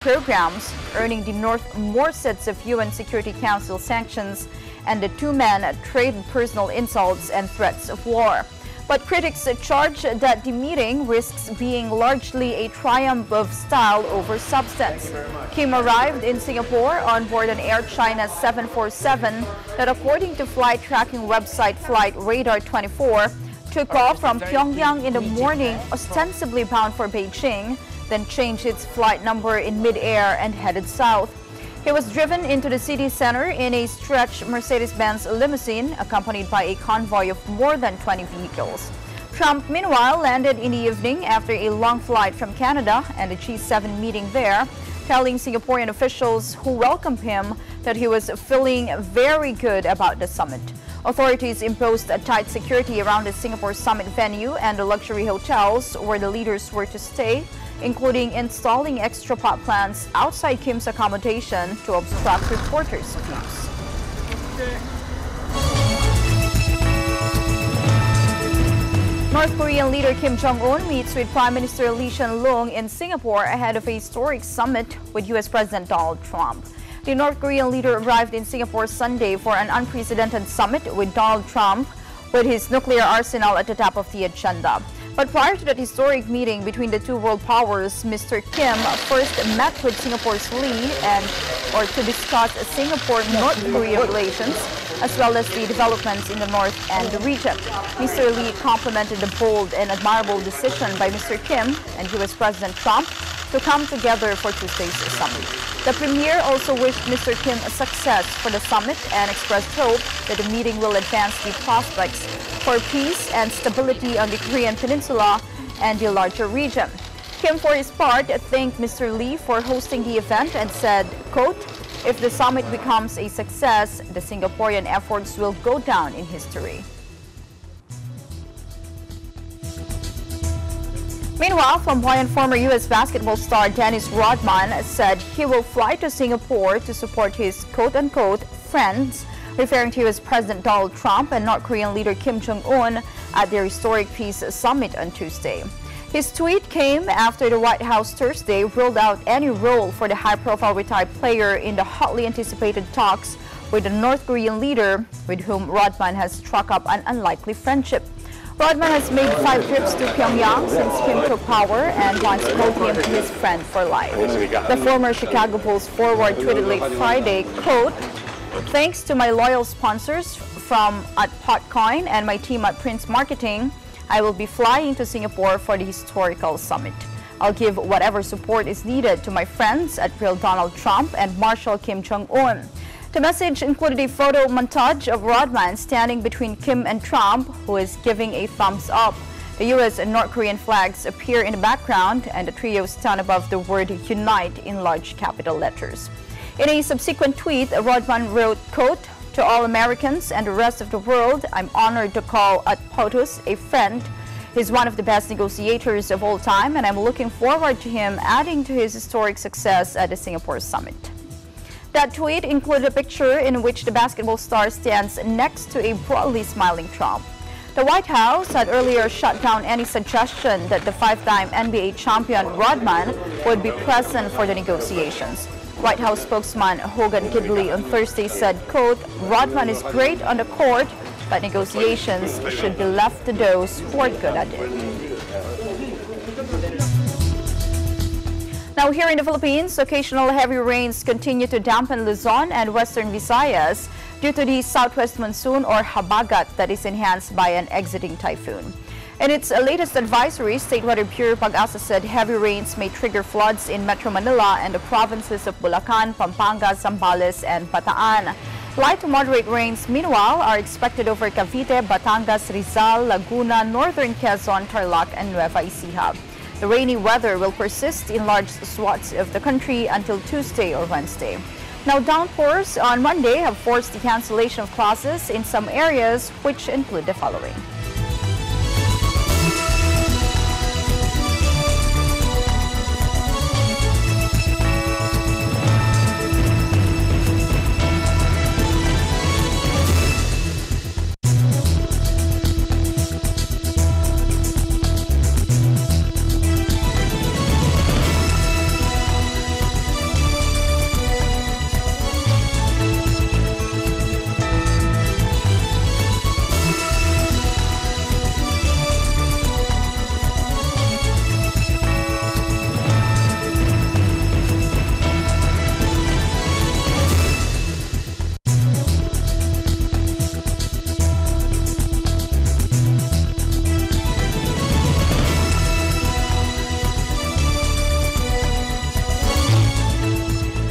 programs, earning the North more sets of UN Security Council sanctions, and the two men traded personal insults and threats of war. But critics charge that the meeting risks being largely a triumph of style over substance. Kim arrived in Singapore on board an Air China 747 that, according to flight tracking website Flight Radar 24, took off from Pyongyang in the morning, ostensibly bound for Beijing, then changed its flight number in mid-air and headed south. He was driven into the city center in a stretched Mercedes-Benz limousine, accompanied by a convoy of more than 20 vehicles. Trump, meanwhile, landed in the evening after a long flight from Canada and a G7 meeting there, telling Singaporean officials who welcomed him that he was feeling very good about the summit. Authorities imposed a tight security around the Singapore summit venue and the luxury hotels where the leaders were to stay, including installing extra pot plants outside Kim's accommodation to obstruct reporters' views. North Korean leader Kim Jong-un meets with Prime Minister Lee Hsien-loong in Singapore ahead of a historic summit with U.S. President Donald Trump. The North Korean leader arrived in Singapore Sunday for an unprecedented summit with Donald Trump, with his nuclear arsenal at the top of the agenda. But prior to that historic meeting between the two world powers, Mr. Kim first met with Singapore's Lee to discuss Singapore-North Korea relations, as well as the developments in the North and the region. Mr. Lee complimented the bold and admirable decision by Mr. Kim and U.S. President Trump to come together for Tuesday's summit. The premier also wished Mr. Kim success for the summit and expressed hope that the meeting will advance the prospects for peace and stability on the Korean Peninsula and the larger region. Kim, for his part, thanked Mr. Lee for hosting the event and said, quote, "If the summit becomes a success, the Singaporean efforts will go down in history." Meanwhile, flamboyant former U.S. basketball star Dennis Rodman said he will fly to Singapore to support his quote-unquote friends, referring to U.S. President Donald Trump and North Korean leader Kim Jong-un at their historic peace summit on Tuesday. His tweet came after the White House Thursday ruled out any role for the high-profile retired player in the hotly anticipated talks with the North Korean leader, with whom Rodman has struck up an unlikely friendship. Rodman has made 5 trips to Pyongyang since Kim took power and once called him his friend for life. The former Chicago Bulls forward tweeted late Friday, quote, "Thanks to my loyal sponsors from at Potcoin and my team at Prince Marketing, I will be flying to Singapore for the historical summit. I'll give whatever support is needed to my friends at real Donald Trump and Marshal Kim Jong-un." The message included a photo montage of Rodman standing between Kim and Trump, who is giving a thumbs up. The U.S. and North Korean flags appear in the background, and the trio stand above the word "Unite" in large capital letters. In a subsequent tweet, Rodman wrote, quote, "To all Americans and the rest of the world, I'm honored to call at POTUS a friend. He's one of the best negotiators of all time, and I'm looking forward to him adding to his historic success at the Singapore summit." That tweet included a picture in which the basketball star stands next to a broadly smiling Trump. The White House had earlier shut down any suggestion that the 5-time NBA champion Rodman would be present for the negotiations. White House spokesman Hogan Gidley on Thursday said, quote, "Rodman is great on the court, but negotiations should be left to those who are good at it." Now here in the Philippines, occasional heavy rains continue to dampen Luzon and Western Visayas due to the southwest monsoon or habagat that is enhanced by an exiting typhoon. In its latest advisory, State Weather Bureau Pag-asa said heavy rains may trigger floods in Metro Manila and the provinces of Bulacan, Pampanga, Zambales, and Bataan. Light to moderate rains, meanwhile, are expected over Cavite, Batangas, Rizal, Laguna, Northern Quezon, Tarlac, and Nueva Ecija. The rainy weather will persist in large swaths of the country until Tuesday or Wednesday. Now, downpours on Monday have forced the cancellation of classes in some areas, which include the following.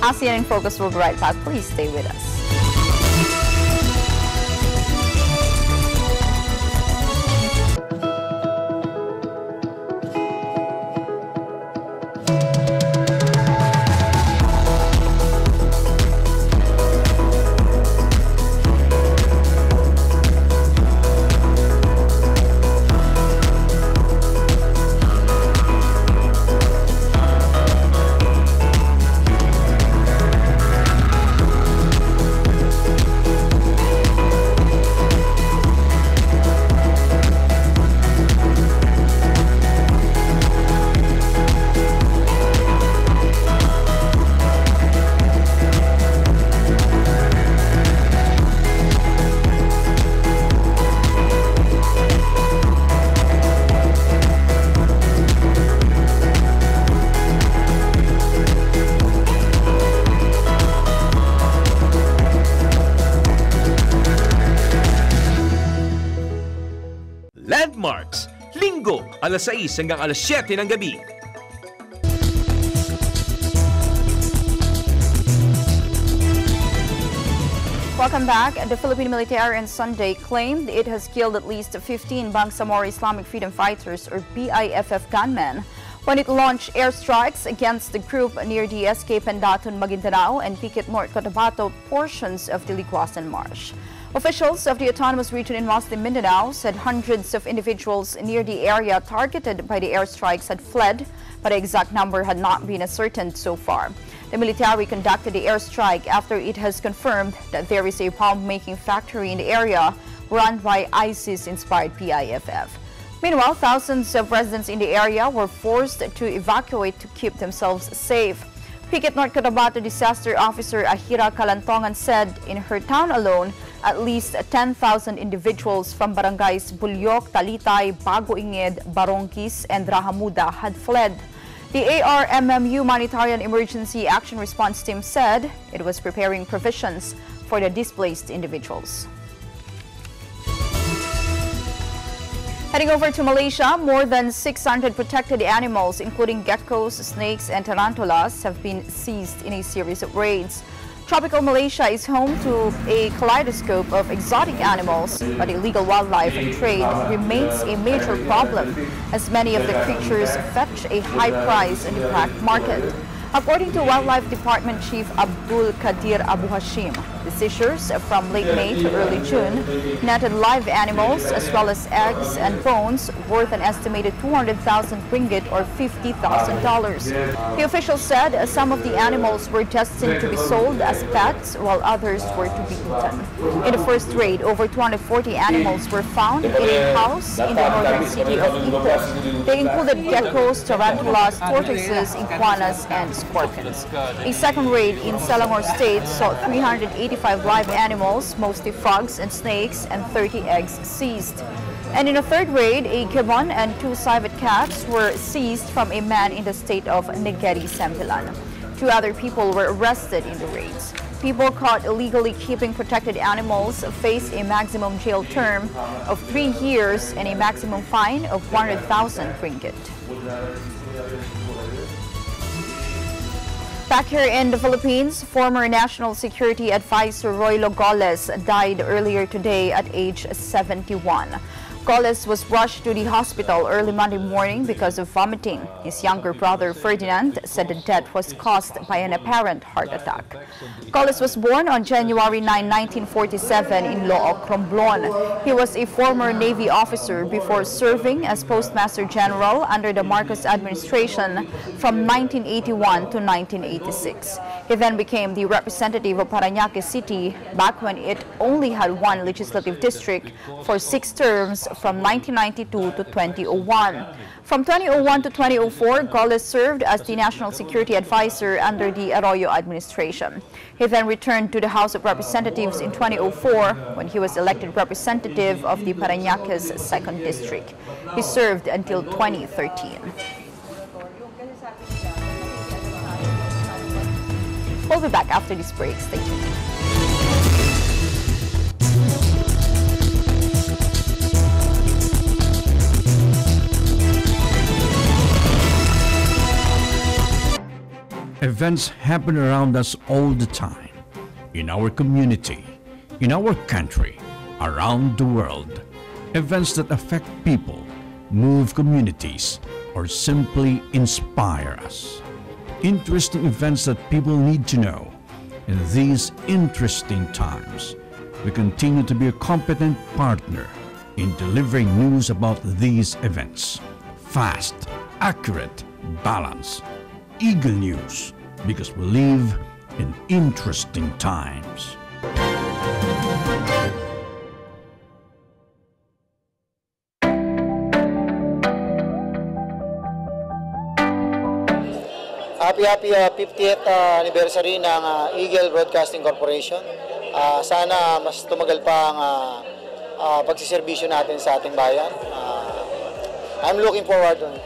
ASEAN in Focus will be right back. Please stay with us. Landmarks, Linggo, alas 6 hanggang alas 7 ng gabi. Welcome back. The Philippine military on Sunday claimed it has killed at least 15 Bangsamoro Islamic Freedom Fighters or BIFF gunmen when it launched airstrikes against the group near the SK Pendatun, Maguindanao and Piquet North Cotabato portions of the Licuasan Marsh. Officials of the Autonomous Region in Muslim Mindanao said hundreds of individuals near the area targeted by the airstrikes had fled, but the exact number had not been ascertained so far. The military conducted the airstrike after it has confirmed that there is a bomb-making factory in the area run by ISIS-inspired PIFF. Meanwhile, thousands of residents in the area were forced to evacuate to keep themselves safe. Piquet North Cotabato Disaster Officer Ahira Kalantongan said in her town alone, at least 10,000 individuals from barangays Bulyok, Talitay, Bago Inged, Barongkis, and Rahamuda had fled. The ARMM Humanitarian Emergency Action Response Team said it was preparing provisions for the displaced individuals. Heading over to Malaysia, more than 600 protected animals, including geckos, snakes, and tarantulas, have been seized in a series of raids. Tropical Malaysia is home to a kaleidoscope of exotic animals, but illegal wildlife trade remains a major problem, as many of the creatures fetch a high price in the black market. According to Wildlife Department Chief Abdul Kadir Abu Hashim, the seizures from late May to early June netted live animals as well as eggs and bones worth an estimated 200,000 ringgit or $50,000. The official said some of the animals were destined to be sold as pets while others were to be eaten. In the first raid, over 240 animals were found in a house in the northern city of Ipoh. They included geckos, tarantulas, tortoises, iguanas, and scorpions. A second raid in Selangor State saw 385 live animals, mostly frogs and snakes, and 30 eggs seized. And in a third raid, a gibbon and 2 civet cats were seized from a man in the state of Negeri Sembilan. 2 other people were arrested in the raids. People caught illegally keeping protected animals face a maximum jail term of 3 years and a maximum fine of 100,000 ringgit. Back here in the Philippines, former National Security Advisor Roylo Goles died earlier today at age 71. Goles was rushed to the hospital early Monday morning because of vomiting. His younger brother Ferdinand said the death was caused by an apparent heart attack. Goles was born on January 9, 1947 in Looc, Romblon. He was a former Navy officer before serving as Postmaster General under the Marcos administration from 1981 to 1986. He then became the representative of Parañaque City back when it only had 1 legislative district for 6 terms from 1992 to 2001. From 2001 to 2004, Goles served as the National Security Advisor under the Arroyo administration. He then returned to the House of Representatives in 2004 when he was elected representative of the Parañaque's 2nd District. He served until 2013. We'll be back after this break. Stay tuned. A Events happen around us all the time, in our community, in our country, around the world. Events that affect people, move communities, or simply inspire us. Interesting events that people need to know. In these interesting times, we continue to be a competent partner in delivering news about these events. Fast, accurate, balanced, eagle news, because we live in interesting times. Happy 50th anniversary ng Eagle Broadcasting Corporation. Sana mas tumagal pa ang pagsiservisyo natin sa ating bayan. I'm looking forward to it.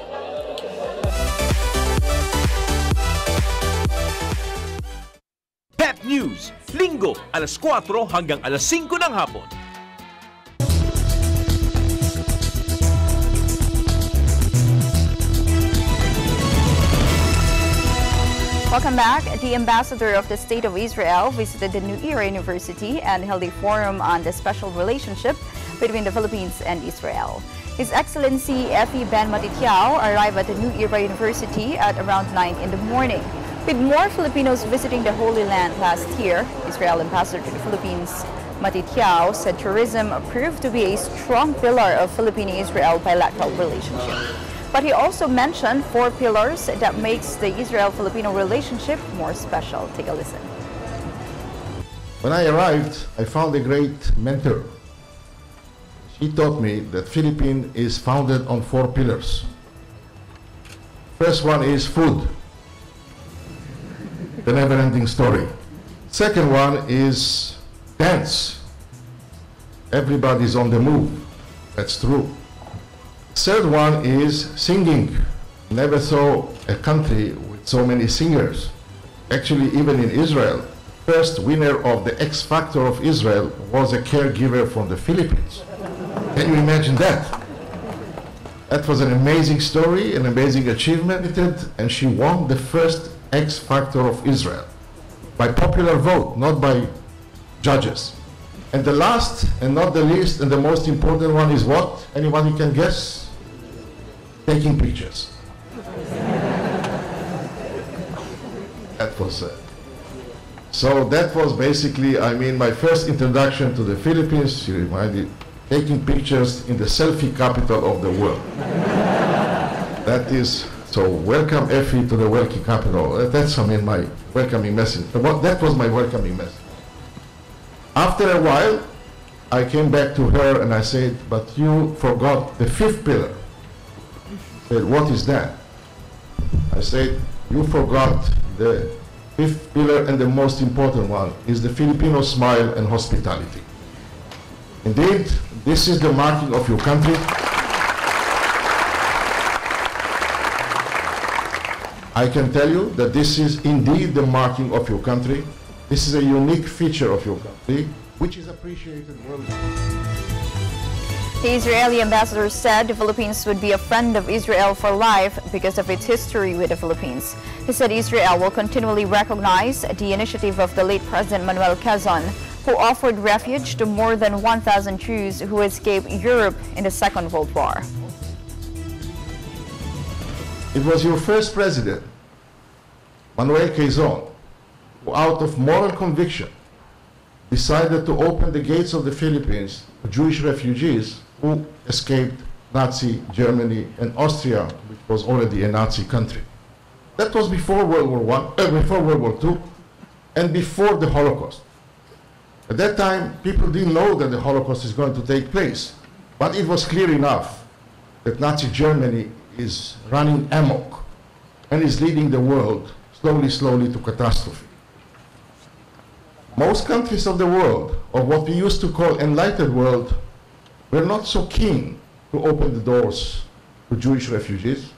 Pep News, Linggo, alas 4 hanggang alas 5 ng hapon. Welcome back. The ambassador of the State of Israel visited the New Era University and held a forum on the special relationship between the Philippines and Israel. His Excellency Effie Ben Matitiao arrived at the New Era University at around 9 in the morning. With more Filipinos visiting the Holy Land last year, Israel Ambassador to the Philippines Matitiao said tourism proved to be a strong pillar of Philippine-Israel bilateral relationship. But he also mentioned 4 pillars that makes the Israel-Filipino relationship more special. Take a listen. When I arrived, I found a great mentor. She taught me that Philippines is founded on 4 pillars. First one is food, the never-ending story. Second one is dance. Everybody's on the move. That's true. Third one is singing. Never saw a country with so many singers. Actually, even in Israel, first winner of the X Factor of Israel was a caregiver from the Philippines. Can you imagine that? That was an amazing story, an amazing achievement, and she won the first X Factor of Israel by popular vote, not by judges. And the last, and not the least, and the most important one is what? Anyone who can guess? Taking pictures. That was so that was basically, I mean, my first introduction to the Philippines. She reminded taking pictures in the selfie capital of the world. That is, so welcome Effie to the welcome capital. That's, I mean, my welcoming message. That was my welcoming message. After a while, I came back to her and I said, but you forgot the 5th pillar. Said, what is that? I said, you forgot the 5th pillar, and the most important one is the Filipino smile and hospitality. Indeed, this is the marking of your country. I can tell you that this is indeed the marking of your country. This is a unique feature of your country, which is appreciated worldwide. The Israeli ambassador said the Philippines would be a friend of Israel for life because of its history with the Philippines. He said Israel will continually recognize the initiative of the late President Manuel Quezon, who offered refuge to more than 1,000 Jews who escaped Europe in the Second World War. It was your first president, Manuel Quezon, who out of moral conviction decided to open the gates of the Philippines to Jewish refugees who escaped Nazi Germany and Austria, which was already a Nazi country. That was before World War before World War II, and before the Holocaust. At that time, people didn't know that the Holocaust is going to take place, but it was clear enough that Nazi Germany is running amok and is leading the world slowly to catastrophe. Most countries of the world, or what we used to call enlightened world, were not so keen to open the doors to Jewish refugees.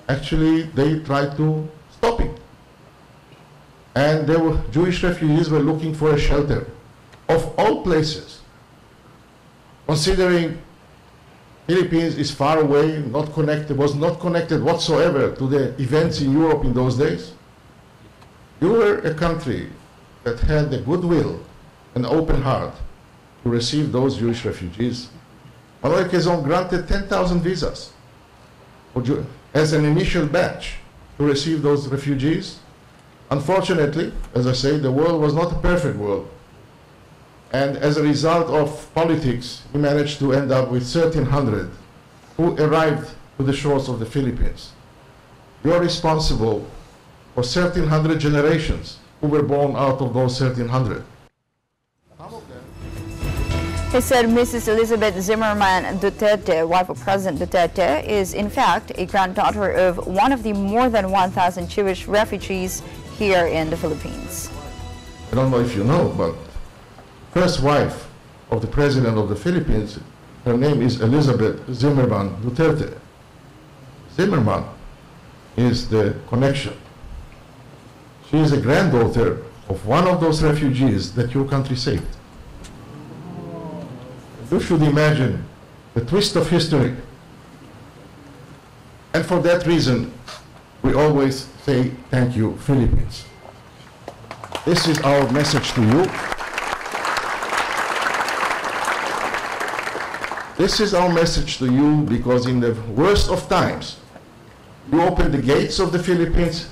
Actually, they tried to stop it. And Jewish refugees were looking for a shelter. Of all places, considering Philippines is far away, was not connected whatsoever to the events in Europe in those days, You were a country that had the goodwill and open heart to receive those Jewish refugees. Manuel Quezon granted 10,000 visas as an initial batch to receive those refugees. Unfortunately, as I say, the world was not a perfect world. And as a result of politics, we managed to end up with 1,300 who arrived to the shores of the Philippines. You are responsible for 1,300 generations who were born out of those 1,300. He said Mrs. Elizabeth Zimmerman Duterte, wife of President Duterte, is in fact a granddaughter of one of the more than 1,000 Jewish refugees here in the Philippines. I don't know if you know, but first wife of the President of the Philippines, her name is Elizabeth Zimmerman Duterte. Zimmerman is the connection. She is a granddaughter of one of those refugees that your country saved. You should imagine the twist of history. And for that reason, we always say, thank you, Philippines. This is our message to you. This is our message to you because in the worst of times, you open the gates of the Philippines.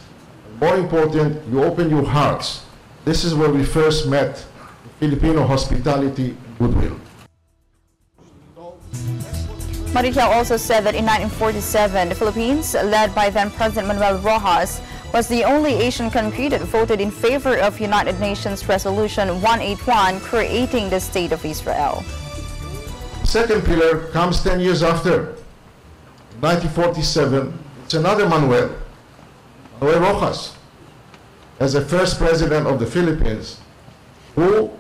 More important, you open your hearts. This is where we first met Filipino hospitality and goodwill. Maritel also said that in 1947, the Philippines, led by then President Manuel Rojas, was the only Asian country that voted in favor of United Nations Resolution 181, creating the State of Israel. Second pillar comes 10 years after. 1947, it's another Manuel Rojas, as the first president of the Philippines, who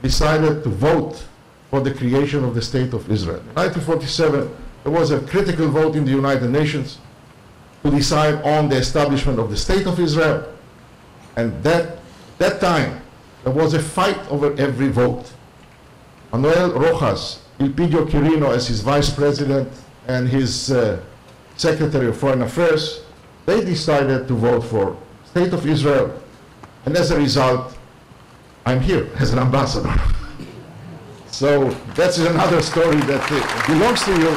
decided to vote for the creation of the State of Israel. In 1947, there was a critical vote in the United Nations to decide on the establishment of the State of Israel. And that time, there was a fight over every vote. Manuel Rojas, Ilpidio Quirino as his vice president and his secretary of foreign affairs, they decided to vote for State of Israel. And as a result, I'm here as an ambassador. So that's another story that belongs to you.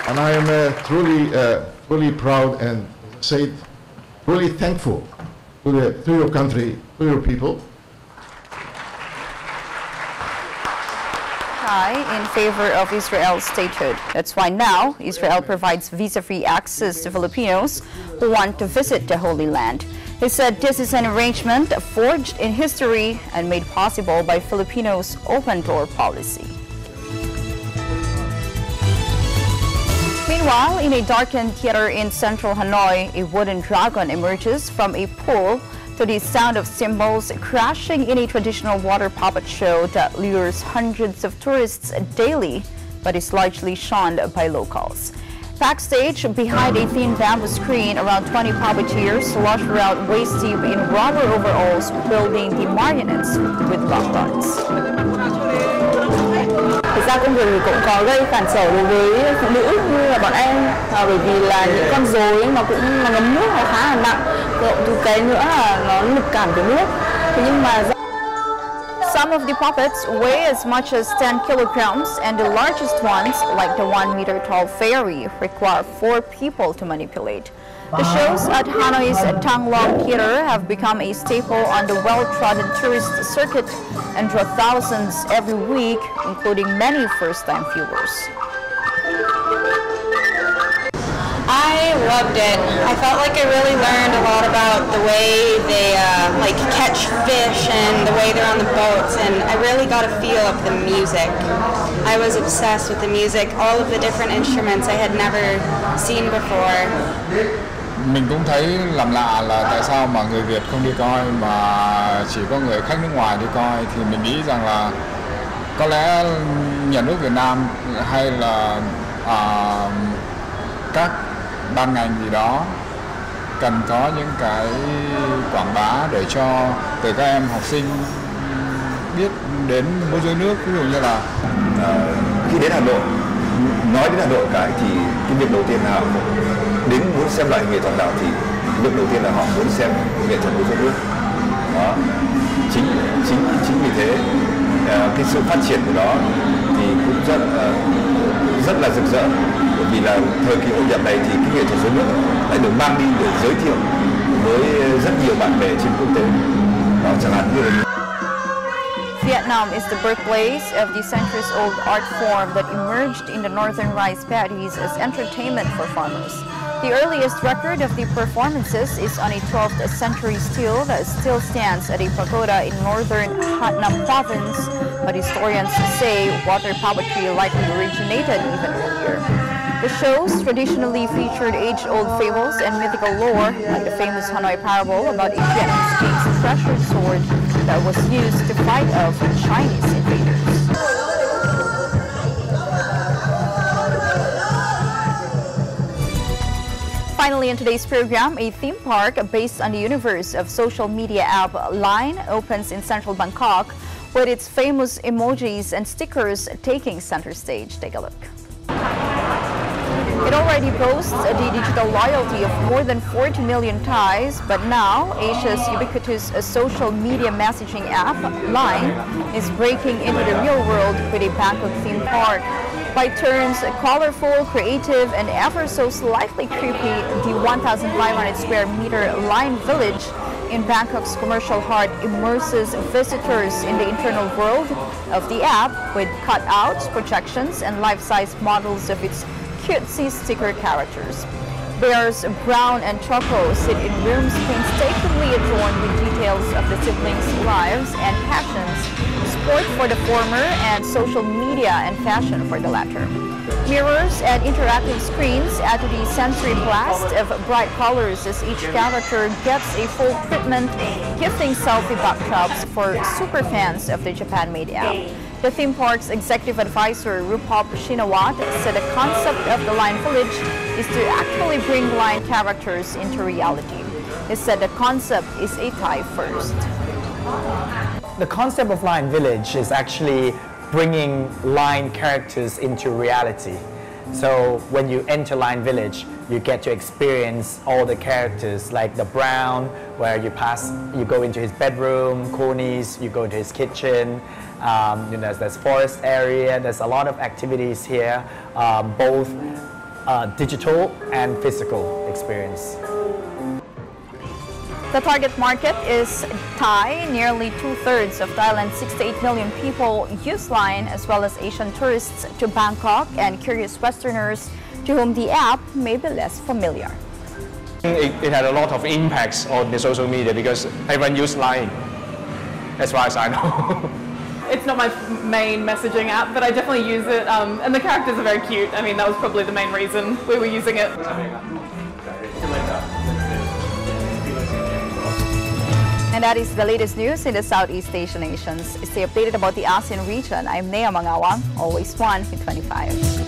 And I am truly proud and, as I said, really thankful to your country, to your people. In favor of Israel's statehood. That's why now Israel provides visa-free access to Filipinos who want to visit the Holy Land. He said this is an arrangement forged in history and made possible by Filipinos' open-door policy. Meanwhile, in a darkened theater in central Hanoi, a wooden dragon emerges from a pool to the sound of cymbals crashing in a traditional water puppet show that lures hundreds of tourists daily but is largely shunned by locals. Backstage, behind a thin bamboo screen, around 20 puppeteers slush around waist-deep in rubber overalls, building the marionettes with rock guards. Thực ra công việc thì cũng có gây cản trở đối với phụ nữ như là bọn em, bởi vì là những con rối nó cũng ngấm nước nó khá là nặng, thứ cái nữa là nó lực cản cái nước. Thế nhưng mà some of the puppets weigh as much as 10 kilograms, and the largest ones, like the 1-meter-tall fairy, require 4 people to manipulate. The shows at Hanoi's Thang Long Theater have become a staple on the well-trodden tourist circuit and draw thousands every week, including many first-time viewers. I loved it. I felt like I really learned a lot about the way they catch fish and the way they're on the boats, and I really got a feel of the music. I was obsessed with the music, all of the different instruments I had never seen before. Mình cũng thấy làm lạ là tại sao mà người Việt không đi coi mà chỉ có người khách nước ngoài đi coi, thì mình nghĩ rằng là có lẽ nhà nước Việt Nam hay là các ban ngành gì đó cần có những cái quảng bá để cho từ các em học sinh biết đến múa rối nước, ví dụ như là khi đến Hà Nội, nói đến Hà Nội cái thì cái việc đầu tiên nào đến muốn xem lại nghệ thuật nào thì việc đầu tiên là họ muốn xem nghệ thuật của nước. Đó. Chính vì thế cái sự phát triển của nó thì cũng rất là rực rỡ, bởi vì là thời kỳ hội nhập này thì cái nghệ thuật rối nước lại được mang đi để giới thiệu với rất nhiều bạn bè trên quốc tế. Đó, chẳng hạn như là Vietnam is the birthplace of the centuries-old art form that emerged in the northern rice paddies as entertainment for farmers. The earliest record of the performances is on a 12th century stele that still stands at a pagoda in northern Hatnam province, but historians say water puppetry likely originated even earlier. The shows traditionally featured age-old fables and mythical lore, like the famous Hanoi parable about a Vietnamese king's treasured sword that was used to fight off Chinese invaders. Finally, in today's program, a theme park based on the universe of social media app Line opens in central Bangkok, with its famous emojis and stickers taking center stage. Take a look. It already boasts the digital loyalty of more than 40 million Thais, but now Asia's ubiquitous social media messaging app, Line, is breaking into the real world with a Bangkok theme park. By turns colorful, creative, and ever so slightly creepy, the 1,500 square meter Line Village in Bangkok's commercial heart immerses visitors in the internal world of the app with cutouts, projections, and life-size models of its cutesy sticker characters. Bears Brown and Choco sit in rooms painstakingly adorned with details of the siblings' lives and passions, sport for the former and social media and fashion for the latter. Mirrors and interactive screens add to the sensory blast of bright colors as each character gets a full treatment, gifting selfie backdrops for superfans of the Japan-made app. The theme park's executive advisor, Rupop Shinawat, said the concept of the Line Village is to actually bring Line characters into reality. He said the concept is a Thai first. The concept of Line Village is actually bringing Line characters into reality. So when you enter Line Village, you get to experience all the characters, like the Brown, where you go into his bedroom, Coney's, you go into his kitchen. There's forest area. There's a lot of activities here, both digital and physical experience. The target market is Thai. Nearly 2/3 of Thailand's 68 million people use Line, as well as Asian tourists to Bangkok and curious Westerners to whom the app may be less familiar. It had a lot of impacts on the social media because everyone used Line, as far as I know. It's not my main messaging app, but I definitely use it, and the characters are very cute. I mean, that was probably the main reason we were using it. And that is the latest news in the Southeast Asian nations. Stay updated about the ASEAN region. I'm Nea Mangawang, always one with 25.